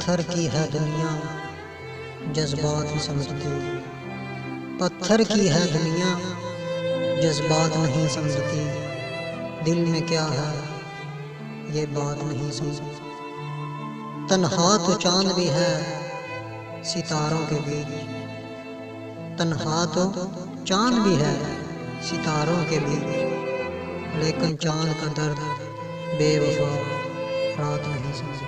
पत्थर की है दुनिया जज्बात नहीं समझती, पत्थर की है दुनिया जज्बात नहीं समझती, दिल में क्या है ये बात नहीं समझती। तन्हा तो चांद भी है सितारों के बीच, तन्हा तो चांद भी है सितारों के बीच, लेकिन चांद का दर्द बेवफा रात नहीं समझती।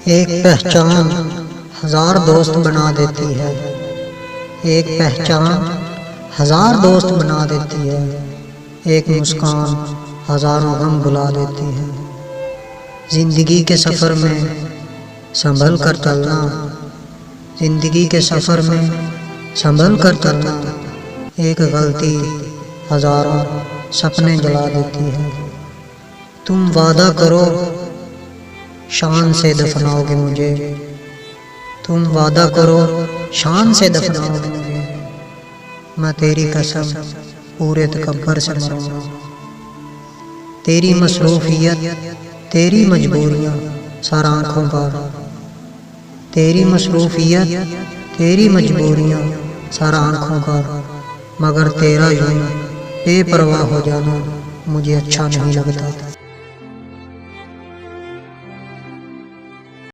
एक पहचान हजार दोस्त बना देती है, एक पहचान हजार दोस्त बना देती है, एक मुस्कान हजारों गम भुला देती है। जिंदगी के सफर में संभल कर चलना, जिंदगी के सफर में संभल कर चलना, एक गलती हजारों सपने जला देती है। तुम वादा करो शान से दफनाओगे मुझे, तुम वादा करो शान से दफनाओगे मुझे, मैं तेरी कसम पूरे तकब्बर से मरूंगा। तेरी मसरूफियत तेरी मजबूरियाँ सर आँखों पर, तेरी मसरूफियत तेरी मजबूरियाँ सर आँखों पर, मगर तेरा यूं बेपरवाह हो जाना मुझे अच्छा नहीं लगता।